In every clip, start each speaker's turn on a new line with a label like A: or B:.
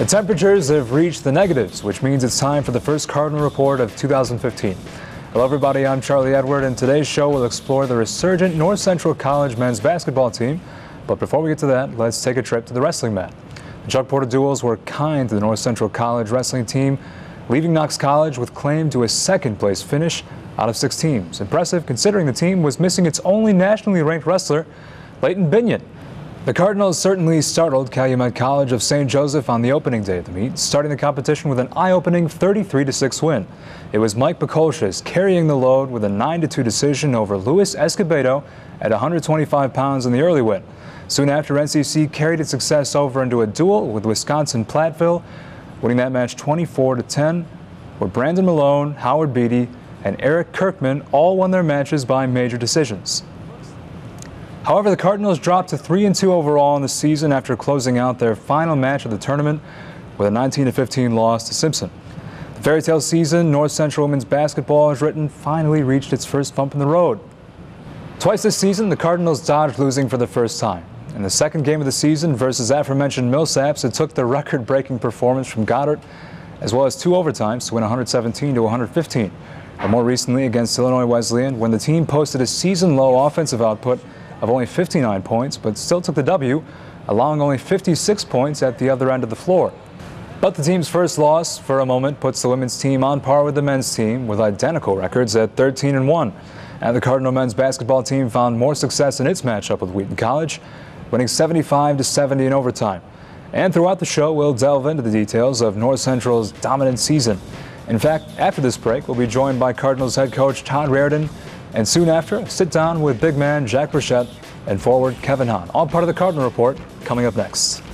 A: The temperatures have reached the negatives, which means it's time for the first Cardinal Report of 2015. Hello everybody, I'm Charlie Edward, and today's show will explore the resurgent North Central College men's basketball team. But before we get to that, let's take a trip to the wrestling mat. The Chuck Porter duels were kind to the North Central College wrestling team, leaving Knox College with claim to a second-place finish out of 6 teams. Impressive considering the team was missing its only nationally ranked wrestler, Wheaton Binion. The Cardinals certainly startled Calumet College of St. Joseph on the opening day of the meet, starting the competition with an eye-opening 33-6 win. It was Mike Bukolshis carrying the load with a 9-2 decision over Luis Escobedo at 125 pounds in the early win. Soon after, NCC carried its success over into a duel with Wisconsin Platteville, winning that match 24-10, where Brandon Malone, Howard Beatty, and Eric Kirkman all won their matches by major decisions. However, the Cardinals dropped to 3-2 overall in the season after closing out their final match of the tournament with a 19-15 loss to Simpson. The fairy tale season North Central women's basketball has written finally reached its first bump in the road. Twice this season, the Cardinals dodged losing for the first time. In the second game of the season versus aforementioned Millsaps, it took the record-breaking performance from Goddard, as well as 2 overtimes to win 117-115. And more recently against Illinois Wesleyan, when the team posted a season-low offensive output of only 59 points, but still took the W, allowing only 56 points at the other end of the floor. But the team's first loss, for a moment, puts the women's team on par with the men's team with identical records at 13-1. And the Cardinal men's basketball team found more success in its matchup with Wheaton College, winning 75-70 in overtime. And throughout the show, we'll delve into the details of North Central's dominant season. In fact, after this break, we'll be joined by Cardinals head coach Todd Raridon, and soon after, sit down with big man Jack Burchett and forward Kevin Honn. All part of the Cardinal Report coming up next.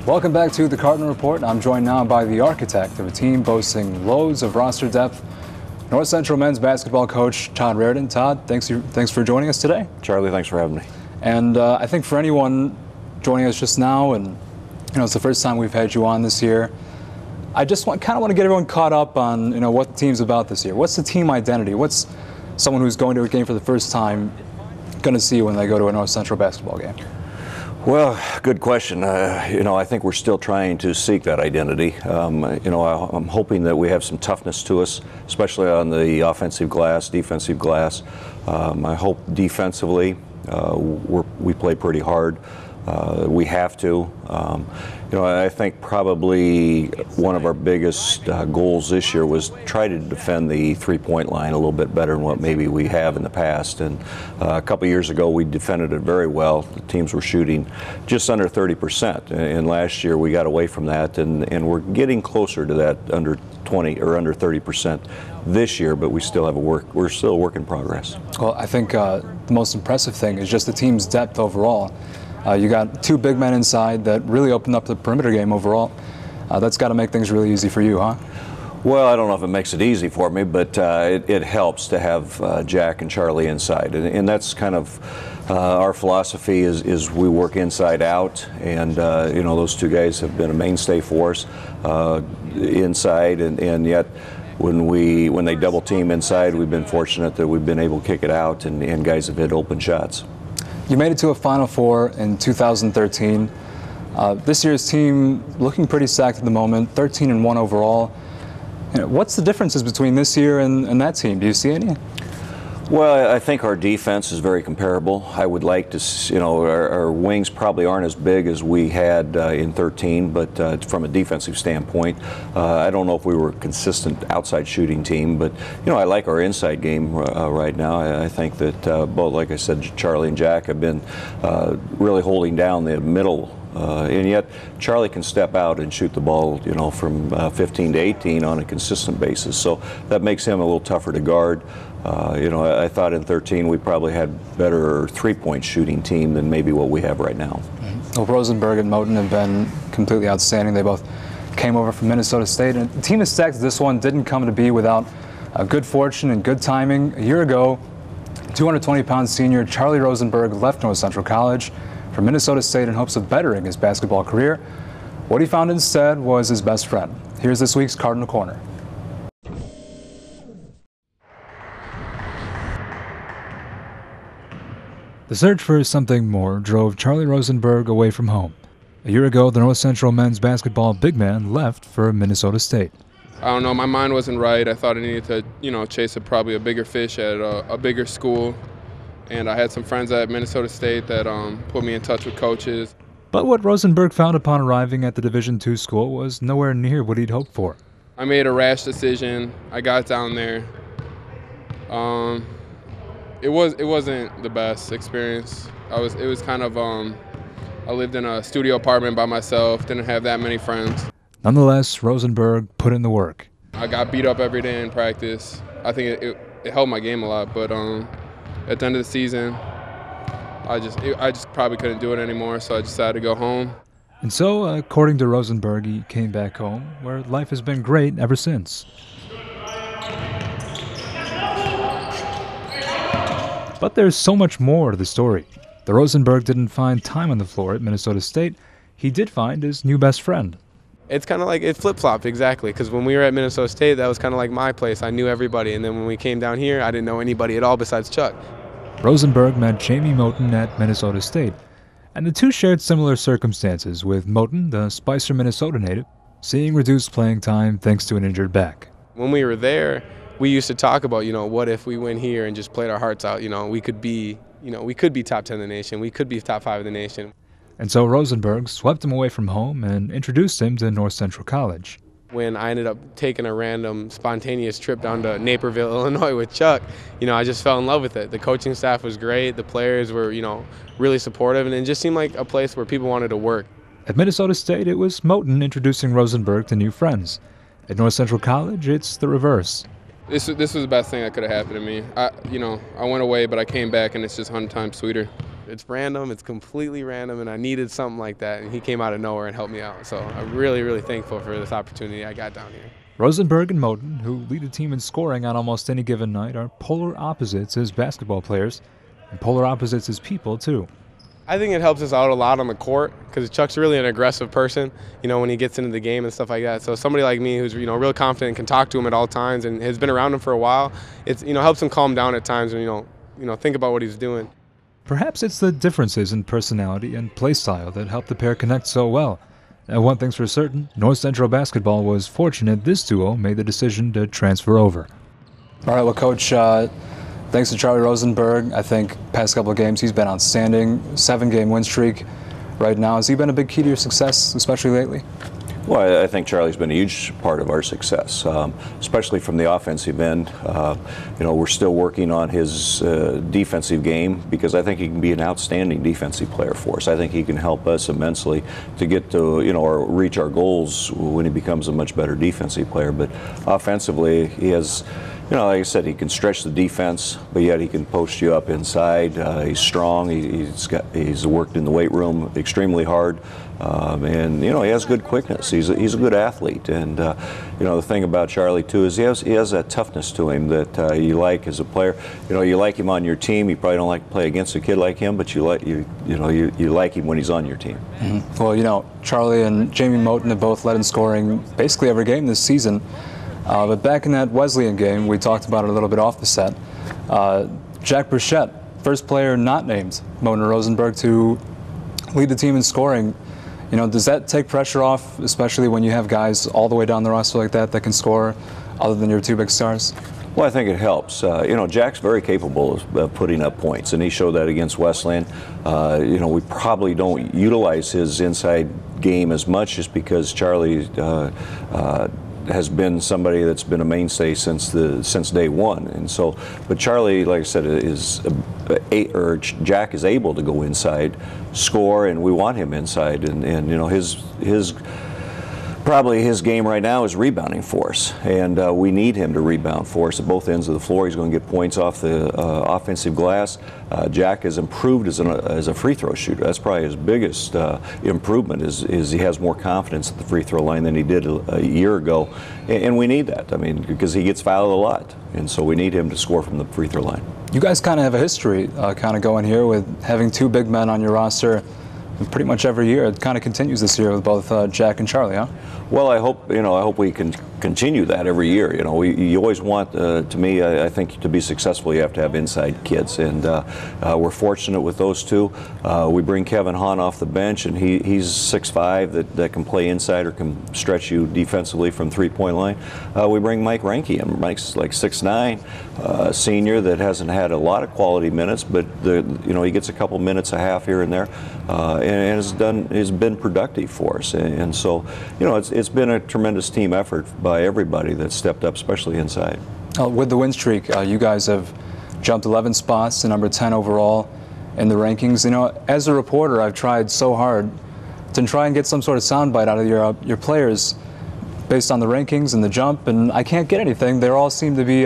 A: Welcome back to the Cardinal Report. I'm joined now by the architect of a team boasting loads of roster depth, North Central men's basketball coach Todd Raridon. Todd, thanks for joining us today.
B: Charlie, thanks for having me.
A: And I think for anyone joining us just now, and it's the first time we've had you on this year, I just want to get everyone caught up on what the team's about this year. What's the team identity? What's someone who's going to a game for the first time going to see when they go to a North Central basketball game?
B: Well, good question. I think we're still trying to seek that identity. I'm hoping that we have some toughness to us, especially on the offensive glass, defensive glass. I hope defensively we play pretty hard. We have to. I think probably one of our biggest goals this year was try to defend the three-point line a little bit better than what maybe we have in the past. And a couple years ago, we defended it very well. The teams were shooting just under 30%. And last year, we got away from that, and we're getting closer to that under 20 or under 30% this year. But we still have we're still a work in progress.
A: Well, I think the most impressive thing is just the team's depth overall. You got 2 big men inside that really opened up the perimeter game overall. That's got to make things really easy for you, huh?
B: Well, I don't know if it makes it easy for me, but it helps to have Jack and Charlie inside. And that's kind of our philosophy is we work inside out. And, those 2 guys have been a mainstay for us inside. And yet when they double team inside, we've been fortunate that we've been able to kick it out and guys have hit open shots.
A: You made it to a Final Four in 2013. This year's team looking pretty stacked at the moment, 13-1 overall. What's the differences between this year and that team? Do you see any?
B: Well, I think our defense is very comparable. I would like to, our wings probably aren't as big as we had in 13, but from a defensive standpoint, I don't know if we were a consistent outside shooting team, but, I like our inside game right now. I think that both, like I said, Charlie and Jack have been really holding down the middle. And yet, Charlie can step out and shoot the ball, from 15 to 18 on a consistent basis. So that makes him a little tougher to guard. I thought in 13 we probably had better three-point shooting team than maybe what we have right now.
A: Well, Rosenberg and Moten have been completely outstanding. They both came over from Minnesota State. And the team is stacked. This one didn't come to be without good fortune and good timing. A year ago, 220-pound senior Charlie Rosenberg left North Central College for Minnesota State in hopes of bettering his basketball career. What he found instead was his best friend. Here's this week's Cardinal Corner. The search for something more drove Charlie Rosenberg away from home. A year ago, the North Central men's basketball big man left for Minnesota State.
C: I don't know, my mind wasn't right. I thought I needed to, chase probably a bigger fish at a bigger school. And I had some friends at Minnesota State that put me in touch with coaches.
A: But what Rosenberg found upon arriving at the Division II school was nowhere near what he'd hoped for.
C: I made a rash decision. I got down there. It wasn't the best experience. It was kind of I lived in a studio apartment by myself. Didn't have that many friends.
A: Nonetheless, Rosenberg put in the work.
C: I got beat up every day in practice. I think it helped my game a lot, but at the end of the season, I just probably couldn't do it anymore, so I decided to go home.
A: And so, according to Rosenberg, he came back home, where life has been great ever since. But there's so much more to the story. The Rosenberg didn't find time on the floor at Minnesota State. He did find his new best friend.
C: It's kind of like it flip-flopped, exactly, because when we were at Minnesota State, that was kind of like my place. I knew everybody, and then when we came down here, I didn't know anybody at all besides Chuck.
A: Rosenberg met Jamie Moten at Minnesota State, and the two shared similar circumstances, with Moten, the Spicer, Minnesota native, seeing reduced playing time thanks to an injured back.
C: When we were there, we used to talk about, what if we went here and just played our hearts out, we could be, we could be top 10 in the nation, we could be top 5 in the nation.
A: And so Rosenberg swept him away from home and introduced him to North Central College.
C: When I ended up taking a random spontaneous trip down to Naperville, Illinois with Chuck, I just fell in love with it. The coaching staff was great, the players were, really supportive, and it just seemed like a place where people wanted to work.
A: At Minnesota State, it was Moten introducing Rosenberg to new friends. At North Central College, it's the reverse.
C: This was the best thing that could have happened to me. I went away, but I came back, and it's just 100 times sweeter. It's random, it's completely random, and I needed something like that, and he came out of nowhere and helped me out. So I'm really, really thankful for this opportunity I got down here.
A: Rosenberg and Moten, who lead the team in scoring on almost any given night, are polar opposites as basketball players, and polar opposites as people, too.
C: I think it helps us out a lot on the court, because Chuck's really an aggressive person, when he gets into the game and stuff like that. So somebody like me who's, real confident and can talk to him at all times and has been around him for a while, it's, helps him calm down at times and, think about what he's doing.
A: Perhaps it's the differences in personality and play style that helped the pair connect so well. And one thing's for certain, North Central basketball was fortunate this duo made the decision to transfer over. All right, well, Coach, thanks to Charlie Rosenberg. I think past couple of games he's been outstanding. 7-game win streak right now. Has he been a big key to your success, especially lately?
B: Well, I think Charlie's been a huge part of our success, especially from the offensive end. We're still working on his defensive game because I think he can be an outstanding defensive player for us. I think he can help us immensely to get to, or reach our goals when he becomes a much better defensive player. But offensively, he has, like I said, he can stretch the defense, but yet he can post you up inside. He's strong. He's worked in the weight room extremely hard. And he has good quickness. He's a good athlete, and the thing about Charlie too is he has that toughness to him that you like as a player. You like him on your team. You probably don't like to play against a kid like him, but you like him when he's on your team.
A: Mm-hmm. Well, Charlie and Jamie Moten have both led in scoring basically every game this season. But back in that Wesleyan game, we talked about it a little bit off the set. Jack Burchett, first player not named Moten Rosenberg to lead the team in scoring. Does that take pressure off, especially when you have guys all the way down the roster like that can score other than your two big stars?
B: Well, I think it helps. You know, Jack's very capable of putting up points, and he showed that against Wesleyan. You know, we probably don't utilize his inside game as much just because Charlie has been somebody that's been a mainstay since day one, and so. But Charlie, like I said, Jack is able to go inside, score, and we want him inside. And you know, probably his game right now is rebounding for us, and we need him to rebound for us at both ends of the floor. He's going to get points off the offensive glass. Jack has improved as a free throw shooter. That's probably his biggest improvement is he has more confidence at the free throw line than he did a year ago, and we need that. I mean, because he gets fouled a lot, and so we need him to score from the free throw line. You
A: guys kind of have a history kind of going here with having two big men on your roster pretty much every year. It kind of continues this year with both Jack and Charlie, huh?
B: Well, I hope we can continue that every year. You know, you always want, to me, I think to be successful, you have to have inside kids, and we're fortunate with those two. We bring Kevin Honn off the bench, and he's 6'5", that can play inside or can stretch you defensively from three-point line. We bring Mike Reinke, and Mike's like 6'9", senior that hasn't had a lot of quality minutes, but you know, he gets a couple minutes a half here and there, and has been productive for us. And so, you know, it's been a tremendous team effort by everybody that stepped up, especially inside.
A: With the win streak, you guys have jumped 11 spots to number 10 overall in the rankings. You know, as a reporter, I've tried so hard to try and get some sort of soundbite out of your players based on the rankings and the jump, and I can't get anything. They all seem to be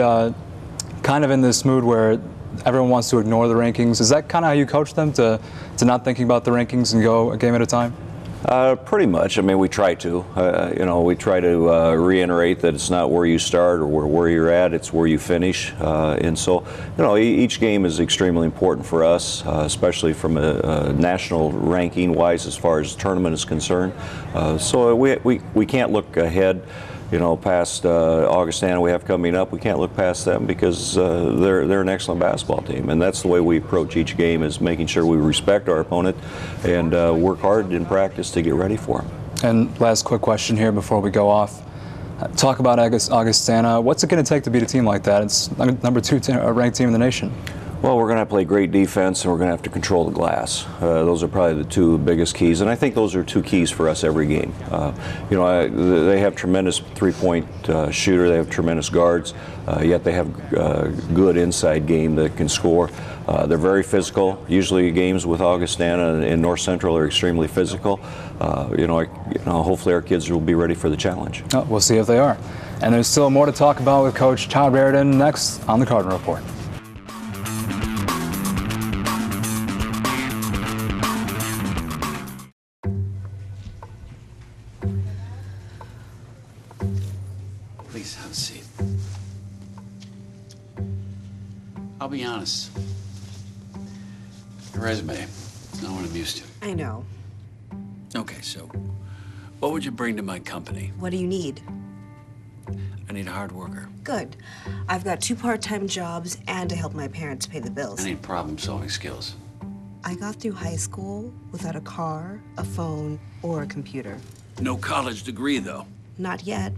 A: kind of in this mood where everyone wants to ignore the rankings. Is that kind of how you coach them, to not thinking about the rankings and go a game at a time?
B: Pretty much. I mean, we try to. You know, we try to reiterate that it's not where you start or where you're at, it's where you finish. And so, you know, each game is extremely important for us, especially from a national ranking-wise as far as the tournament is concerned. So we can't look ahead, you know, past Augustana we have coming up. We can't look past them because they're an excellent basketball team, and that's the way we approach each game, is making sure we respect our opponent and work hard in practice to get ready for them.
A: And last quick question here before we go off. Talk about Augustana. What's it going to take to beat a team like that? It's number 2 ranked team in the nation.
B: Well, we're going to play great defense, and we're going to have to control the glass. Those are probably the two biggest keys, and I think those are two keys for us every game. You know, they have tremendous three-point shooter. They have tremendous guards, yet they have good inside game that can score. They're very physical. Usually games with Augustana and North Central are extremely physical. You know, hopefully our kids will be ready for the challenge.
A: Oh, we'll see if they are. And there's still more to talk about with Coach Todd Raridon next on the Cardinal Report.
D: Please have a seat. I'll be honest. Your resume is not what I'm used to.
E: I know.
D: Okay, so what would you bring to my company?
E: What do you need?
D: I need a hard worker.
E: Good. I've got 2 part-time jobs and to help my parents pay the bills.
D: I need problem-solving skills.
E: I got through high school without a car, a phone, or a computer.
D: No college degree, though.
E: Not yet,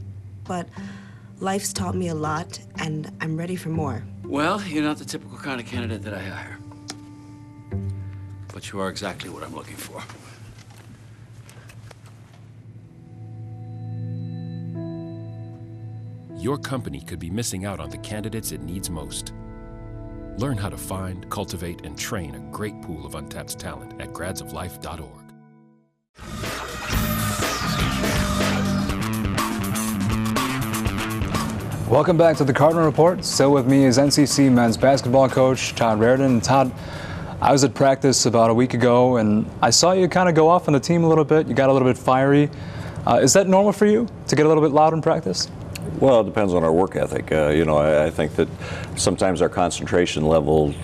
E: but life's taught me a lot, and I'm ready for more.
D: Well, you're not the typical kind of candidate that I hire. But you are exactly what I'm looking for.
F: Your company could be missing out on the candidates it needs most. Learn how to find, cultivate, and train a great pool of untapped talent at gradsoflife.org.
A: Welcome back to the Cardinal Report. Still with me is NCC men's basketball coach Todd Raridon. And Todd, I was at practice about a week ago, and I saw you kind of go off on the team a little bit. You got a little bit fiery. Is that normal for you to get a little bit loud in practice?
B: Well, it depends on our work ethic. You know, I think that sometimes our concentration level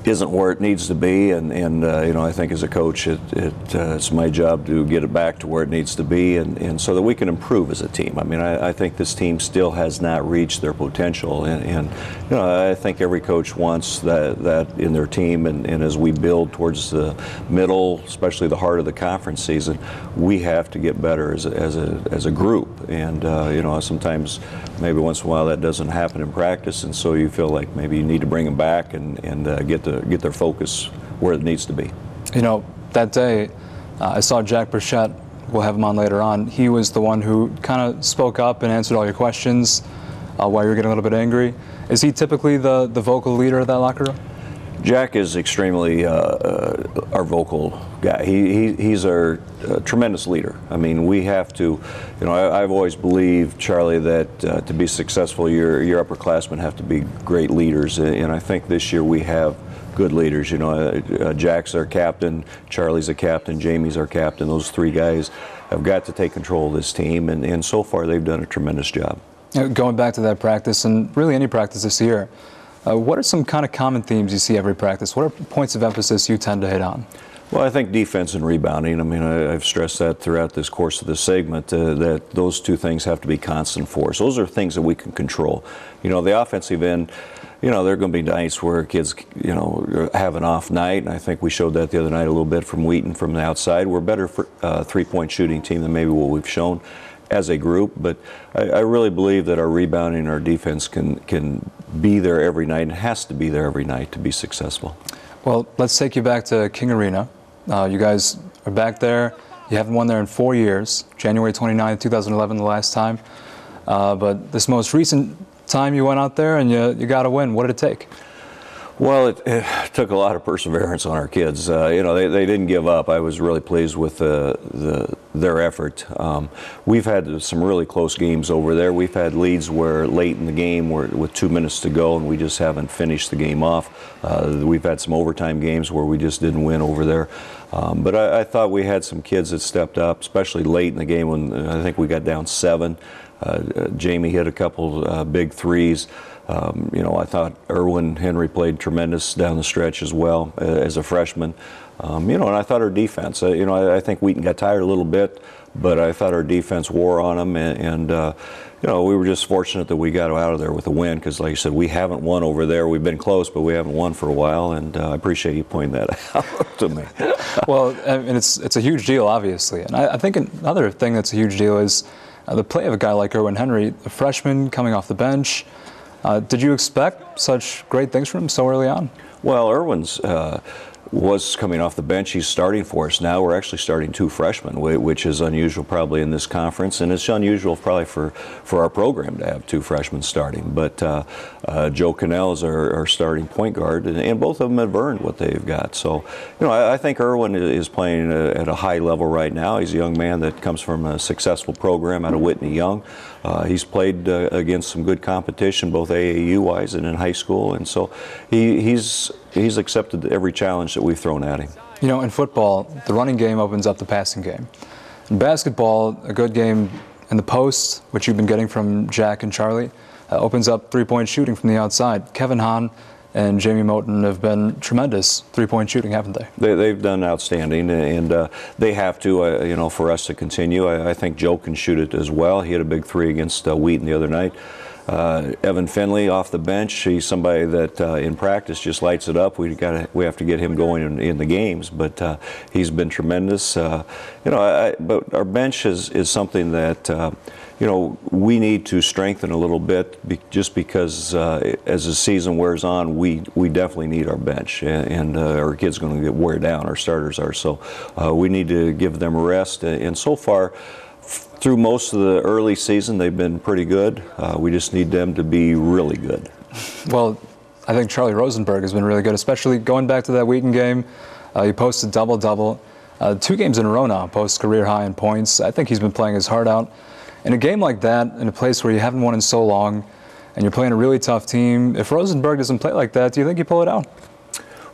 B: isn't where it needs to be, and you know, I think as a coach, it's my job to get it back to where it needs to be, and so that we can improve as a team. I mean, I think this team still has not reached their potential, and you know, I think every coach wants that in their team, and as we build towards the middle, especially the heart of the conference season, we have to get better as a group, and you know, sometimes maybe once in a while that doesn't happen in practice, and so you feel like maybe you need to bring them back and get their focus where it needs to be.
A: You know, that day I saw Jack Burchett, we'll have him on later on, he was the one who kind of spoke up and answered all your questions while you were getting a little bit angry. Is he typically the vocal leader of that locker room?
B: Jack is extremely our vocal guy. He's our tremendous leader. I mean, we have to, you know, I've always believed, Charlie, that to be successful, your upperclassmen have to be great leaders, and I think this year we have good leaders. You know, Jack's our captain, Charlie's a captain, Jamie's our captain. Those three guys have got to take control of this team, and so far they've done a tremendous job. Going
A: back to that practice, and really any practice this year, what are some kind of common themes you see every practice? What are points of emphasis you tend to hit on?
B: Well, I think defense and rebounding. I mean, I've stressed that throughout this course of this segment, that those two things have to be constant for us. Those are things that we can control. You know, the offensive end, you know, there are going to be nights where kids, you know, have an off night, and I think we showed that the other night a little bit from Wheaton from the outside. We're a better three-point shooting team than maybe what we've shown as a group, but I really believe that our rebounding and our defense can be there every night, and has to be there every night to be successful. Well, let's take you back to King Arena. You guys are back there. You haven't won there in 4 years. January 29, 2011, the last time. But this most recent time you went out there and you got a win. What did it take? Well, it took a lot of perseverance on our kids. You know, they didn't give up. I was really pleased with their effort. We've had some really close games over there. We've had leads where late in the game with 2 minutes to go, and we just haven't finished the game off. We've had some overtime games where we just didn't win over there. But I thought we had some kids that stepped up, especially late in the game when I think we got down 7. Jamie hit a couple big threes. You know, I thought Erwin Henry played tremendous down the stretch as well as a freshman. You know, and I thought our defense, you know, I think Wheaton got tired a little bit, but I thought our defense wore on them, and you know, we were just fortunate that we got out of there with a win, because like I said, we haven't won over there. We've been close, but we haven't won for a while, and I appreciate you pointing that out to me. Well, and it's a huge deal, obviously, and I think another thing that's a huge deal is the play of a guy like Erwin Henry, a freshman coming off the bench. Did you expect such great things from him so early on? Well, Erwin's was coming off the bench. He's starting for us now. We're actually starting 2 freshmen, which is unusual probably in this conference, and it's unusual probably for our program to have 2 freshmen starting. But Joe Cannell is our starting point guard, and both of them have earned what they've got. So, you know, I think Erwin is playing at a high level right now. He's a young man that comes from a successful program out of Whitney Young. He's played against some good competition, both AAU-wise and in high school, and so he's accepted every challenge that we've thrown at him. You know, in football, the running game opens up the passing game. In basketball, a good game in the post, which you've been getting from Jack and Charlie, opens up three-point shooting from the outside. Kevin Honn and Jamie Moten have been tremendous three-point shooting, haven't they? They've done outstanding, and they have to, you know, for us to continue. I think Joe can shoot it as well. He had a big 3 against Wheaton the other night. Evan Finley off the bench, he's somebody that in practice just lights it up. We have to get him going in the games, but he's been tremendous. You know, but our bench is something that you know, we need to strengthen a little bit, just because as the season wears on, we definitely need our bench, and our kids are going to wear down. Our starters are, so we need to give them a rest. And so far, through most of the early season, they've been pretty good. We just need them to be really good. Well, I think Charlie Rosenberg has been really good, especially going back to that Wheaton game. He posted double-double. 2 games in a row now, posts career high in points. I think he's been playing his heart out. In a game like that, in a place where you haven't won in so long, and you're playing a really tough team, if Rosenberg doesn't play like that, do you think you pull it out?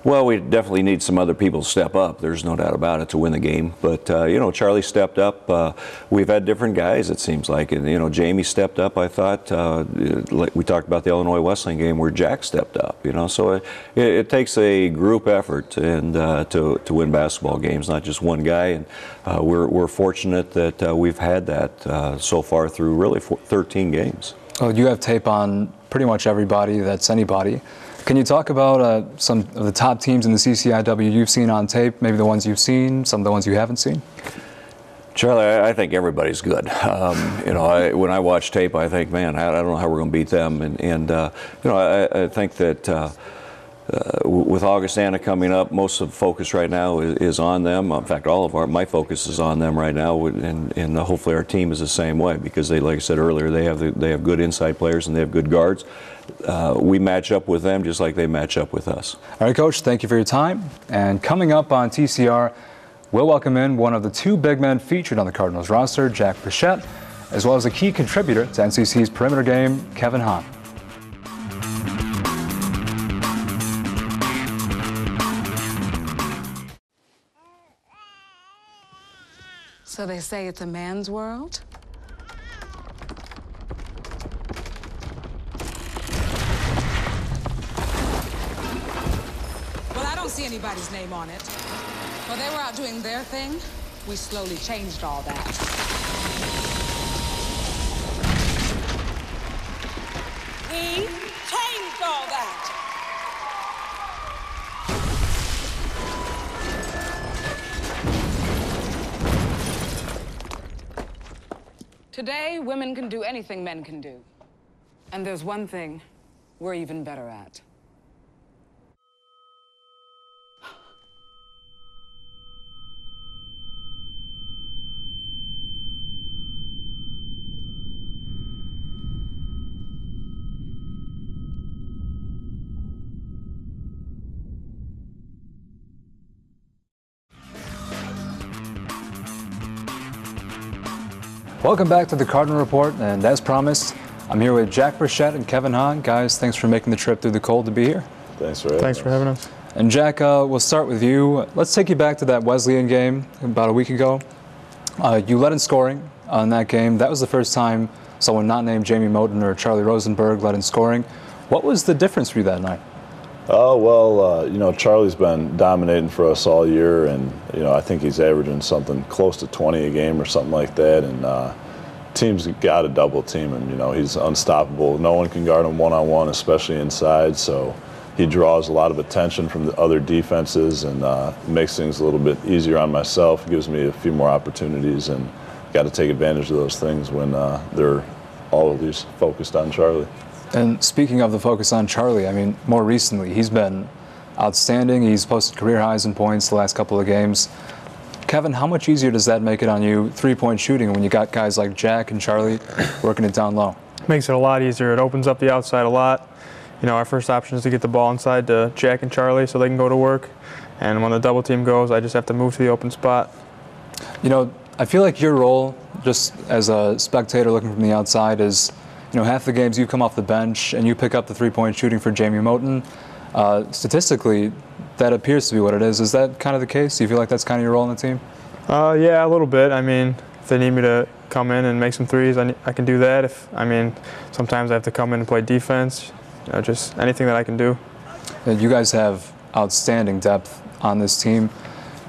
B: Well, we definitely need some other people to step up. There's no doubt about it to win the game. But, you know, Charlie stepped up. We've had different guys, it seems like. And, you know, Jamie stepped up, I thought. Like we talked about the Illinois Wesleyan game where Jack stepped up, you know. So it takes a group effort and to win basketball games, not just one guy. And we're fortunate that we've had that so far through really 13 games.
A: Well, you have tape on pretty much everybody that's anybody. Can you talk about some of the top teams in the CCIW you've seen on tape, maybe the ones you've seen, some of the ones you haven't seen?
B: Charlie, I think everybody's good. You know, when I watch tape, I think, man, I don't know how we're going to beat them. And you know, I think that with Augustana coming up, most of the focus right now is on them. In fact, all of my focus is on them right now, and hopefully our team is the same way because they, like I said earlier, they have good inside players and they have good guards. We match up with them just like they match up with us.
A: All right, Coach, thank you for your time. And coming up on TCR, we'll welcome in one of the two big men featured on the Cardinals roster, Jack Burchett, as well as a key contributor to NCC's perimeter game, Kevin Honn.
G: So they say it's a man's world? Well, I don't see anybody's name on it. While they were out doing their thing, we slowly changed all that. We changed all that. Today, women can do anything men can do. And there's one thing we're even better at.
A: Welcome back to the Cardinal Report, and as promised, I'm here with Jack Burchett and Kevin Honn. Guys, thanks for making the trip through the cold to be here.
H: Thanks for having us.
A: And Jack, we'll start with you. Let's take you back to that Wesleyan game about a week ago. You led in scoring on that game. That was the first time someone not named Jamie Moten or Charlie Rosenberg led in scoring. What was the difference for you that night?
H: Oh, well, you know, Charlie's been dominating for us all year, and, you know, I think he's averaging something close to 20 a game or something like that, and teams got to double team him. You know, he's unstoppable. No one can guard him one-on-one, especially inside, so he draws a lot of attention from the other defenses and makes things a little bit easier on myself, gives me a few more opportunities, and got to take advantage of those things when they're always focused on Charlie.
A: And speaking of the focus on Charlie, I mean, more recently, he's been outstanding. He's posted career highs in points the last couple of games. Kevin, how much easier does that make it on you, three-point shooting, when you got guys like Jack and Charlie working it down low?
I: Makes it a lot easier. It opens up the outside a lot. You know, our first option is to get the ball inside to Jack and Charlie so they can go to work. And when the double team goes, I just have to move to the open spot.
A: You know, I feel like your role, just as a spectator looking from the outside, is, you know, half the games you come off the bench and you pick up the three-point shooting for Jamie Moten. Statistically, that appears to be what it is. Is that kind of the case? Do you feel like that's kind of your role in the team?
I: Yeah, a little bit. I mean, if they need me to come in and make some threes, I can do that. Sometimes I have to come in and play defense. You know, just anything that I can do.
A: And you guys have outstanding depth on this team.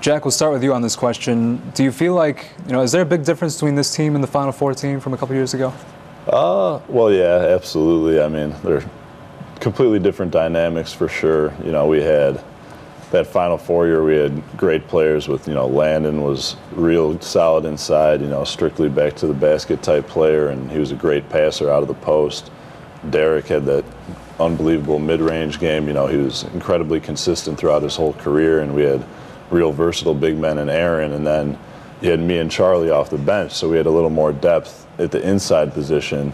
A: Jack, we'll start with you on this question. Do you feel like, you know, is there a big difference between this team and the Final Four team from a couple years ago?
H: Well, yeah, absolutely. I mean, they're completely different dynamics for sure. You know, we had that Final Four year, we had great players with, you know, Landon was real solid inside, you know, strictly back to the basket type player, and he was a great passer out of the post. Derek had that unbelievable mid-range game. You know, he was incredibly consistent throughout his whole career, and we had real versatile big men in Aaron, and then you had me and Charlie off the bench, so we had a little more depth at the inside position.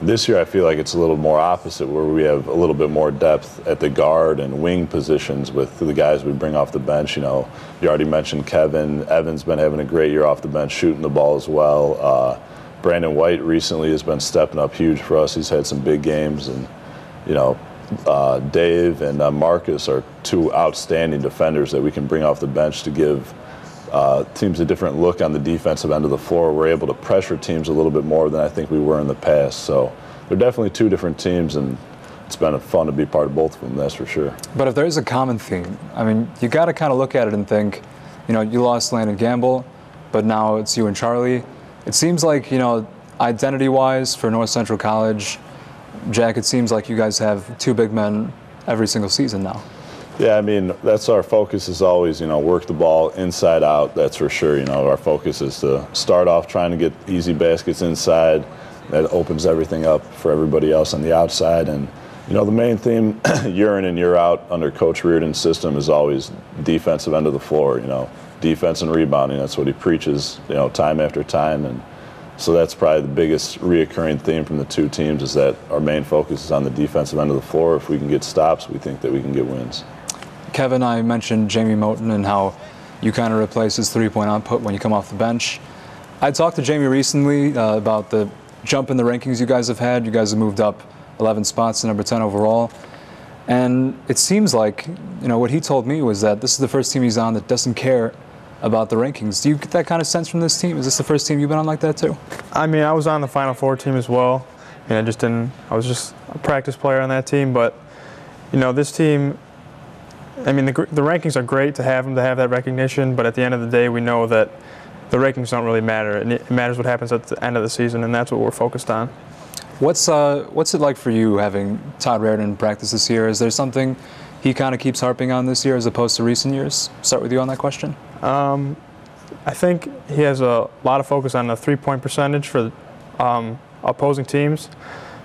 H: This year I feel like it's a little more opposite, where we have a little bit more depth at the guard and wing positions with the guys we bring off the bench. You know, you already mentioned Kevin. Evan's been having a great year off the bench, shooting the ball as well. Brandon White recently has been stepping up huge for us. He's had some big games, and, you know, Dave and Marcus are two outstanding defenders that we can bring off the bench to give teams a different look on the defensive end of the floor. We're able to pressure teams a little bit more than I think we were in the past. So they're definitely two different teams, and it's been fun to be part of both of them, that's for sure.
A: But if there's a common theme, I mean, you got to kind of look at it and think, you know, you lost Landon Gamble, but now it's you and Charlie. It seems like, you know, identity-wise for North Central College, Jack, it seems like you guys have two big men every single season now.
H: Yeah, I mean, that's our focus is always, you know, work the ball inside out, that's for sure. You know, our focus is to start off trying to get easy baskets inside. That opens everything up for everybody else on the outside. And, you know, the main theme year in and year out under Coach Raridon's system is always defensive end of the floor, you know, defense and rebounding. That's what he preaches, you know, time after time. And so that's probably the biggest reoccurring theme from the two teams is that our main focus is on the defensive end of the floor. If we can get stops, we think that we can get wins.
A: Kevin, I mentioned Jamie Moten and how you kind of replace his three-point output when you come off the bench. I talked to Jamie recently about the jump in the rankings you guys have had. You guys have moved up 11 spots to number 10 overall. And it seems like, you know, what he told me was that this is the first team he's on that doesn't care about the rankings. Do you get that kind of sense from this team? Is this the first team you've been on like that too?
I: I mean, I was on the Final Four team as well, and I was just a practice player on that team. But, you know, this team, I mean, the rankings are great to have them, to have that recognition, but at the end of the day, we know that the rankings don't really matter. It matters what happens at the end of the season, and that's what we're focused on.
A: What's it like for you having Todd Raridon practice this year? Is there something he kind of keeps harping on this year as opposed to recent years? Start with you on that question.
I: I think he has a lot of focus on the three-point percentage for opposing teams.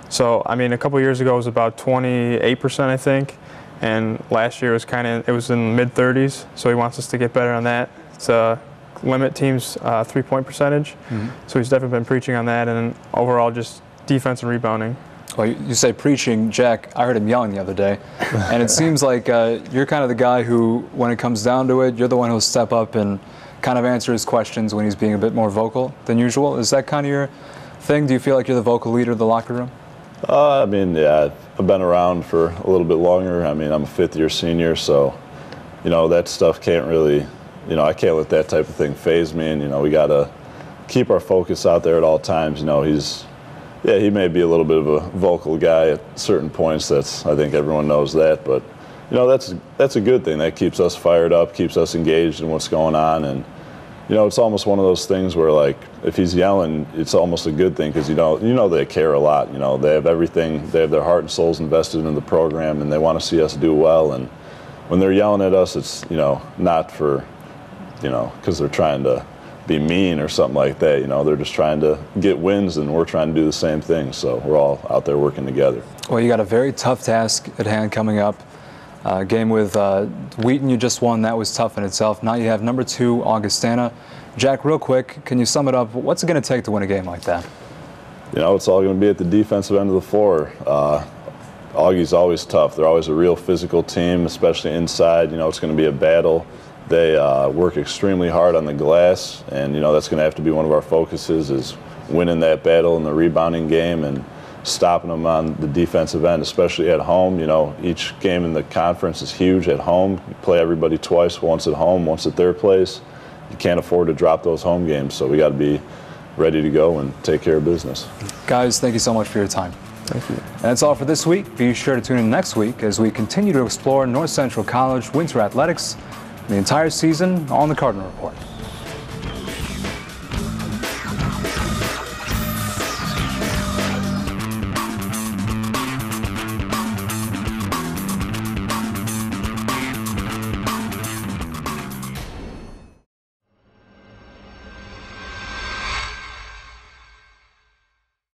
I: So, I mean, a couple years ago it was about 28%, I think, and last year it was in the mid-30s. So he wants us to get better on that to limit teams' three-point percentage. Mm-hmm. So he's definitely been preaching on that, and overall just defense and rebounding.
A: Well, you say preaching, Jack. I heard him yelling the other day, and it seems like you're kind of the guy who, when it comes down to it, you're the one who'll step up and kind of answer his questions when he's being a bit more vocal than usual. Is that kind of your thing? Do you feel like you're the vocal leader of the locker room?
H: I mean, yeah, I've been around for a little bit longer. I mean, I'm a fifth-year senior, so, you know, that stuff can't really, you know, I can't let that type of thing faze me. And, you know, we got to keep our focus out there at all times. You know, he may be a little bit of a vocal guy at certain points. I think everyone knows that. But, you know, that's a good thing. That keeps us fired up, keeps us engaged in what's going on. And, you know, it's almost one of those things where, like, if he's yelling, it's almost a good thing because, you know they care a lot. You know, they have everything. They have their heart and souls invested in the program, and they want to see us do well. And when they're yelling at us, it's, you know, not for, you know, because they're trying to be mean or something like that. You know, they're just trying to get wins, and we're trying to do the same thing. So we're all out there working together.
A: Well, you got a very tough task at hand coming up. Game with Wheaton you just won. That was tough in itself. Now you have number 2 Augustana. Jack, real quick, can you sum it up? What's it going to take to win a game like that?
H: You know, it's all going to be at the defensive end of the floor. Augie's always tough. They're always a real physical team, especially inside. You know, it's going to be a battle. They work extremely hard on the glass, and, you know, that's going to have to be one of our focuses is winning that battle in the rebounding game and stopping them on the defensive end, especially at home. You know, each game in the conference is huge at home. You play everybody twice, once at home, once at their place. You can't afford to drop those home games, so we got to be ready to go and take care of business.
A: Guys, thank you so much for your time.
I: Thank you.
A: And that's all for this week. Be sure to tune in next week as we continue to explore North Central College winter athletics, the entire season on the Cardinal Report.